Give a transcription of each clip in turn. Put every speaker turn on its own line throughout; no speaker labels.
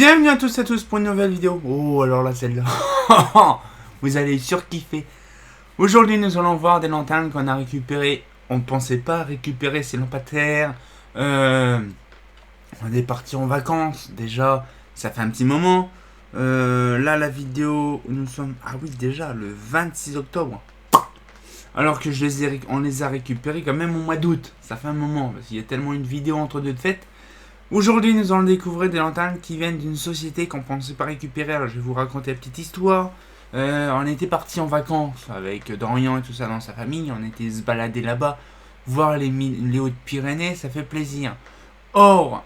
Bienvenue à tous et à tous pour une nouvelle vidéo. Oh, alors là, celle-là. Vous allez surkiffer. Aujourd'hui, nous allons voir des lanternes qu'on a récupérées. On ne pensait pas récupérer ces lampadaires. On est parti en vacances. Déjà, ça fait un petit moment. Là, la vidéo, nous sommes... Ah oui, déjà, le 26 octobre. Alors que on les a récupérés quand même au mois d'août. Ça fait un moment, parce qu'il y a tellement une vidéo entre deux fêtes. Aujourd'hui, nous allons découvrir des lanternes qui viennent d'une société qu'on ne pensait pas récupérer. Alors, je vais vous raconter la petite histoire. On était parti en vacances avec Dorian et tout ça dans sa famille. On était se balader là-bas, voir les Hautes-Pyrénées, ça fait plaisir. Or,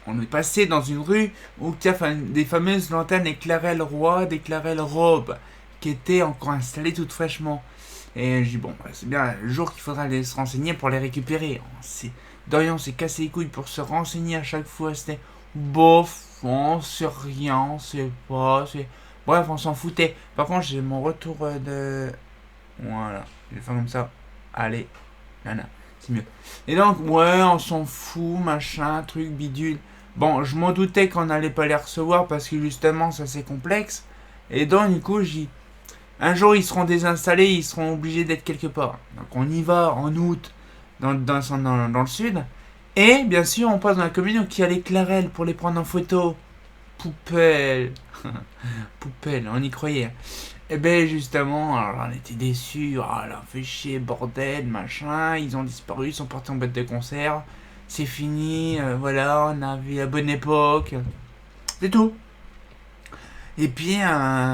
on est passé dans une rue où il y a des fameuses lanternes Éclairel Roi, d'Éclairel Robe, qui étaient encore installées toutes fraîchement. Et je dis, bon, c'est bien le jour qu'il faudra aller se renseigner pour les récupérer. Dorian s'est cassé les couilles pour se renseigner à chaque fois. C'était bof, on sait rien, on sait pas. Bref, on s'en foutait. Par contre, j'ai mon retour de. Voilà, je vais faire comme ça. Allez, nana, c'est mieux. Et donc, ouais, on s'en fout, machin, truc, bidule. Bon, je m'en doutais qu'on n'allait pas les recevoir parce que justement, ça c'est complexe. Et donc, du coup, un jour, ils seront désinstallés, ils seront obligés d'être quelque part. Donc, on y va en août. Dans le sud. Et bien sûr, on passe dans la commune qui a les Clarelles pour les prendre en photo. Poupelle. Poupelle, on y croyait. Et ben justement, alors on était déçus. Ah là, fait chier, bordel, machin. Ils ont disparu, ils sont partis en boîte de concert. C'est fini, voilà, on a vu la bonne époque. C'est tout. Et puis,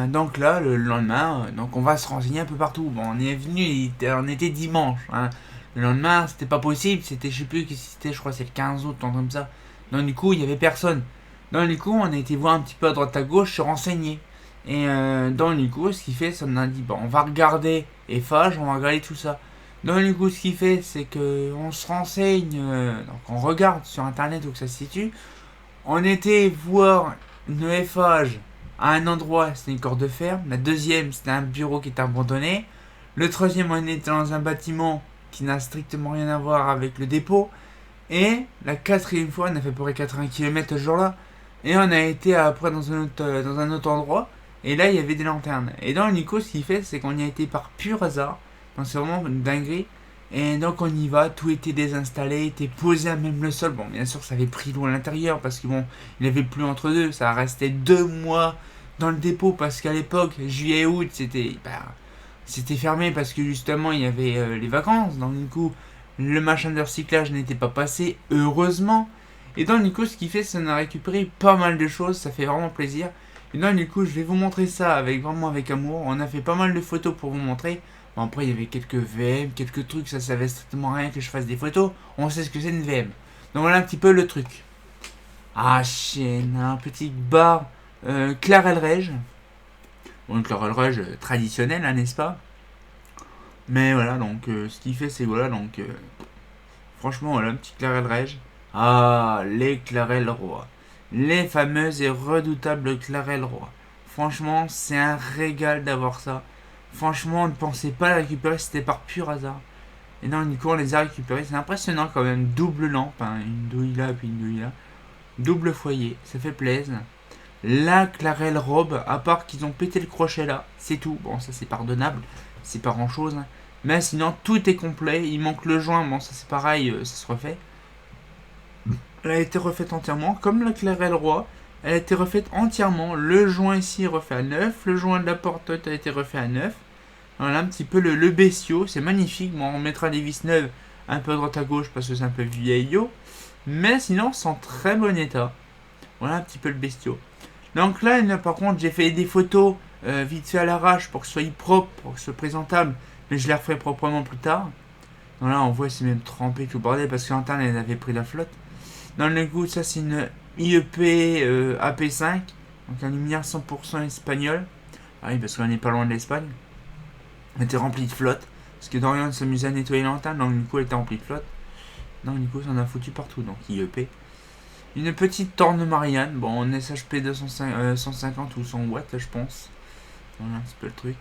donc là, le lendemain, donc on va se renseigner un peu partout. Bon, on est venu, on était dimanche. Hein. Le lendemain, c'était pas possible, c'était, je sais plus, c'était, je crois c'est le 15 août, un comme ça. Donc du coup, il y avait personne. Donc du coup, on a été voir un petit peu à droite à gauche, se renseigner. Et donc du coup, ce qu'il fait, c'est qu'on a dit, bon, on va regarder Eiffage, on va regarder tout ça. Donc du coup, ce qu'il fait, c'est que on se renseigne, donc on regarde sur internet où que ça se situe. On était voir une Eiffage à un endroit, c'était une corde de fer. La deuxième, c'était un bureau qui était abandonné. Le troisième, on était dans un bâtiment qui n'a strictement rien à voir avec le dépôt. Et la quatrième fois, on a fait à peu près 80 km ce jour-là. Et on a été après dans un autre endroit. Et là, il y avait des lanternes. Et donc, Nico, ce qu'il fait, c'est qu'on y a été par pur hasard. Donc, c'est vraiment une dinguerie. Et donc, on y va. Tout était désinstallé, était posé à même le sol. Bon, bien sûr, ça avait pris l'eau à l'intérieur parce que bon, il n'y avait plus entre deux. Ça restait 2 mois dans le dépôt parce qu'à l'époque, juillet-août, c'était fermé parce que justement il y avait les vacances. Donc du coup, le machin de recyclage n'était pas passé, heureusement. Et donc du coup, ce qui fait, c'est qu'on a récupéré pas mal de choses, ça fait vraiment plaisir. Et donc du coup, je vais vous montrer ça vraiment avec amour. On a fait pas mal de photos pour vous montrer. Bon, après, il y avait quelques VM, quelques trucs, ça servait strictement rien que je fasse des photos. On sait ce que c'est une VM. Donc voilà un petit peu le truc. Ah, chaîne, un petit bar Clarel Reg. Bon, Clarel Reg traditionnel, hein, n'est-ce pas? Mais voilà, donc ce qu'il fait, c'est voilà, donc franchement, voilà, un petit Clarel Reg. Ah, les Clarel Roi. Les fameuses et redoutables Clarel Roi. Franchement, c'est un régal d'avoir ça. Franchement, on ne pensait pas les récupérer, c'était par pur hasard. Et non, du coup, on les a récupérés. C'est impressionnant quand même. Double lampe, hein, une douille là, puis une douille là. Double foyer, ça fait plaisir. La Clarel Robe, à part qu'ils ont pété le crochet là, c'est tout. Bon, ça c'est pardonnable, c'est pas grand chose. Hein. Mais sinon, tout est complet. Il manque le joint, bon, ça c'est pareil, ça se refait. Elle a été refaite entièrement, comme la Clarel Roi. Elle a été refaite entièrement. Le joint ici est refait à neuf. Le joint de la porte a été refait à neuf. Voilà un petit peu le bestiau, c'est magnifique. Bon, on mettra des vis neuves un peu à droite à gauche parce que c'est un peu vieillot. Mais sinon, c'est en très bon état. Voilà un petit peu le bestiau. Donc là, par contre, j'ai fait des photos vite fait à l'arrache pour que ce soit propre, pour que ce soit présentable. Mais je les referai proprement plus tard. Donc là, on voit c'est même trempé tout le bordel parce que l'antenne, elle avait pris la flotte. Dans le goût, ça c'est une IEP AP5. Donc un lumière 100% espagnol. Ah oui, parce qu'on n'est pas loin de l'Espagne. Elle était remplie de flotte. Parce que Dorian s'amusait à nettoyer l'antenne, donc du coup, elle était remplie de flotte. Donc du coup, ça en a foutu partout. Donc IEP. Une petite Torne Marianne, bon en SHP 150 ou 100 watts là je pense. Voilà un petit peu le truc.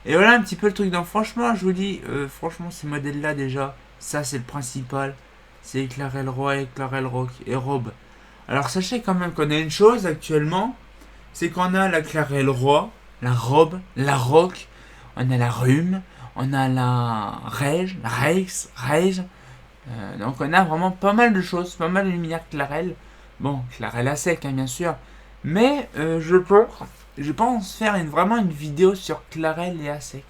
Et voilà un petit peu le truc. Donc franchement je vous dis, franchement ces modèles là déjà, ça c'est le principal. C'est Clarel Roi et Clarel Rock et Robe. Alors sachez quand même qu'on a une chose actuellement, c'est qu'on a la Clarelle Roi, la Robe, la Roque, on a la Rhume, on a la Reige, la Reige. Donc on a vraiment pas mal de choses, pas mal de lumière Clarelle. Bon, Clarelle à sec, hein, bien sûr. Mais je pense faire vraiment une vidéo sur Clarelle et à sec.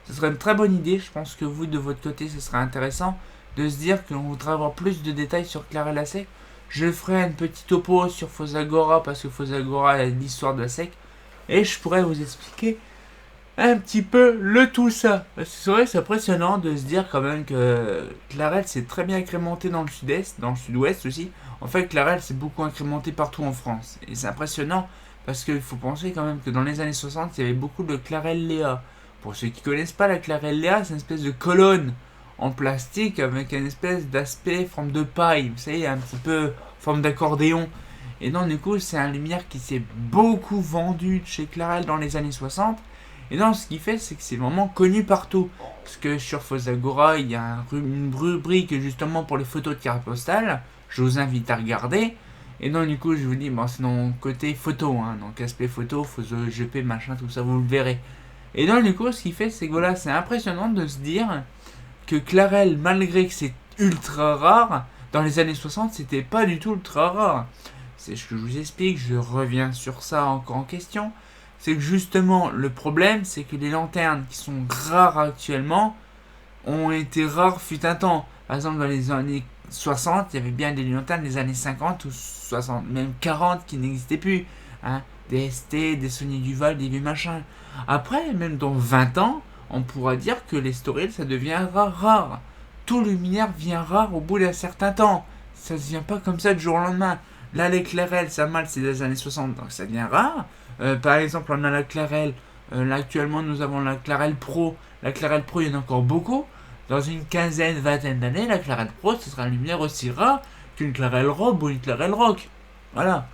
Ce serait une très bonne idée. Je pense que vous, de votre côté, ce serait intéressant de se dire qu'on voudrait avoir plus de détails sur Clarelle à sec. Je ferai une petite topo sur Fosagora parce que Fosagora a l'histoire de la sec. Et je pourrais vous expliquer un petit peu le tout ça. C'est vrai, c'est impressionnant de se dire quand même que Clarelle s'est très bien incrémenté dans le sud-est, dans le sud-ouest aussi. En fait, Clarelle s'est beaucoup incrémenté partout en France. Et c'est impressionnant parce qu'il faut penser quand même que dans les années 60, il y avait beaucoup de Clarelle Léa. Pour ceux qui ne connaissent pas, la Clarelle Léa, c'est une espèce de colonne en plastique avec une espèce d'aspect forme de paille. Vous savez, un petit peu forme d'accordéon. Et donc, du coup, c'est un lumière qui s'est beaucoup vendu chez Clarelle dans les années 60. Et donc, ce qui fait, c'est que c'est vraiment connu partout. Parce que sur Fosagora, il y a une rubrique justement pour les photos de cartes postales. Je vous invite à regarder. Et donc, du coup, je vous dis, bon, c'est dans le côté photo. Hein, donc, aspect photo, photo GP, machin, tout ça, vous le verrez. Et donc, du coup, ce qui fait, c'est que voilà, c'est impressionnant de se dire que Clarelle, malgré que c'est ultra rare, dans les années 60, c'était pas du tout ultra rare. C'est ce que je vous explique, je reviens sur ça encore en question. C'est que justement, le problème, c'est que les lanternes qui sont rares actuellement ont été rares fut un temps. Par exemple, dans les années 60, il y avait bien des lanternes des années 50 ou 60, même 40 qui n'existaient plus. Hein. Des ST, des Sony Duval, des vieux machins. Après, même dans 20 ans, on pourra dire que les Storil, ça devient rare. Tout luminaire vient rare au bout d'un certain temps. Ça ne vient pas comme ça du jour au lendemain. Là, les Clarelle, ça mal, c'est des années 60, donc ça devient rare. Par exemple, on a la Clarelle. Là, actuellement, nous avons la Clarelle Pro. La Clarelle Pro, il y en a encore beaucoup. Dans une quinzaine, vingtaine d'années, la Clarelle Pro, ce sera une lumière aussi rare qu'une Clarelle Robe ou une Clarelle Rock. Voilà.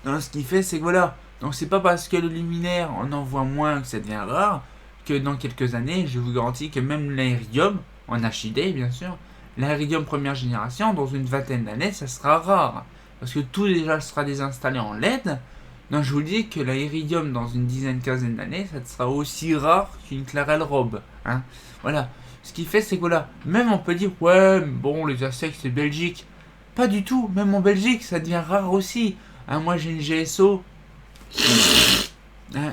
Donc, ce qui fait, c'est que voilà. Donc, c'est pas parce que le luminaire, on en voit moins que ça devient rare, que dans quelques années, je vous garantis que même l'Iridium, en HID, bien sûr, l'Iridium première génération, dans une vingtaine d'années, ça sera rare. Parce que tout déjà sera désinstallé en LED. Donc je vous dis que la Iridium dans une dizaine, quinzaine d'années, ça sera aussi rare qu'une Clarelle Robe. Hein. Voilà. Ce qui fait, c'est que voilà, même on peut dire, ouais, bon, les ASEC c'est Belgique. Pas du tout, même en Belgique, ça devient rare aussi. Hein, moi j'ai une GSO.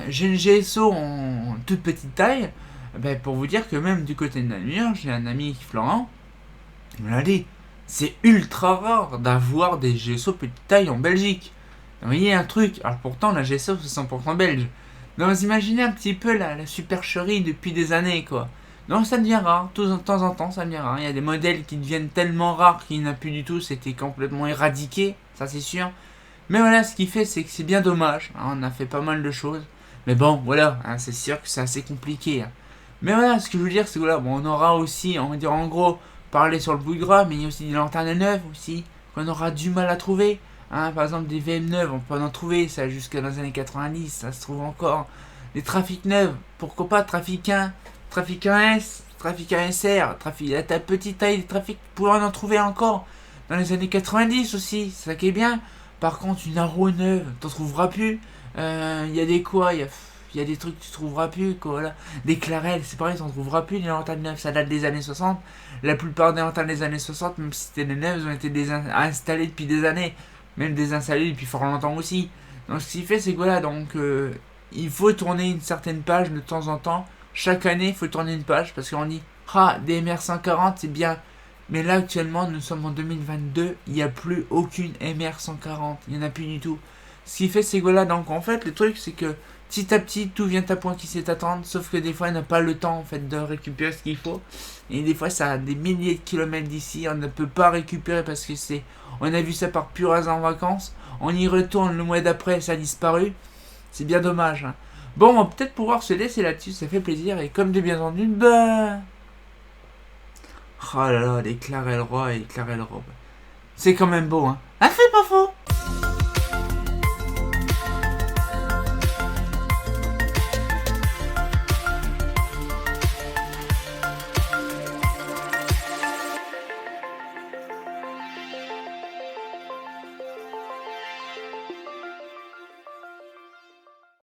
J'ai une GSO en toute petite taille. Ben, pour vous dire que même du côté de Namur, j'ai un ami Florent. Il me l'a dit. C'est ultra rare d'avoir des GSO petite taille en Belgique. Vous voyez un truc, alors pourtant la GSO c'est 100% belge. Donc vous imaginez un petit peu la supercherie depuis des années quoi. Donc ça devient rare, de temps en temps ça devient rare. Il y a des modèles qui deviennent tellement rares qu'il n'y en a plus du tout, c'était complètement éradiqué, ça c'est sûr. Mais voilà, ce qui fait c'est que c'est bien dommage, hein, on a fait pas mal de choses. Mais bon, voilà, hein, c'est sûr que c'est assez compliqué. Hein. Mais voilà, ce que je veux dire c'est que voilà, bon, on aura aussi, on va dire en gros, parler sur le bout de gras, mais il y a aussi des lanternes neuves aussi, qu'on aura du mal à trouver. Hein, par exemple des VM9, on peut en trouver ça jusqu'à dans les années 90, ça se trouve encore. Des trafics neuves, pourquoi pas Trafic 1, Trafic 1S, Trafic 1SR, Trafic à ta petite taille, des trafics, pour en trouver encore. Dans les années 90 aussi, c'est ça qui est bien. Par contre, une Arrow neuve, t'en trouveras plus. Il y a des quoi, il y a des trucs que tu trouveras plus, quoi, voilà. Des Clarelle, c'est pareil, t'en trouveras plus, les lanternes neuves, ça date des années 60. La plupart des lanternes des années 60, même si c'était des neuves, ont été installées depuis des années. Même désinstallé depuis fort longtemps aussi. Donc ce qui fait c'est que voilà, donc il faut tourner une certaine page de temps en temps. Chaque année il faut tourner une page parce qu'on dit ah des MR140 c'est bien. Mais là actuellement nous sommes en 2022, il n'y a plus aucune MR140, il n'y en a plus du tout. Ce qui fait c'est que voilà, donc en fait le truc c'est que petit à petit tout vient à point qui sait attendre, sauf que des fois on n'a pas le temps en fait de récupérer ce qu'il faut. Et des fois ça a des milliers de kilomètres d'ici, on ne peut pas récupérer parce que c'est... On a vu ça par pur hasard en vacances, on y retourne le mois d'après, ça a disparu. C'est bien dommage. Hein. Bon, on va peut-être pouvoir se laisser là-dessus, ça fait plaisir. Et comme de bien entendu, bah... Oh là là, les Clarelle Roi et les Clarelle Robe. C'est quand même beau, hein. Ah, c'est pas faux.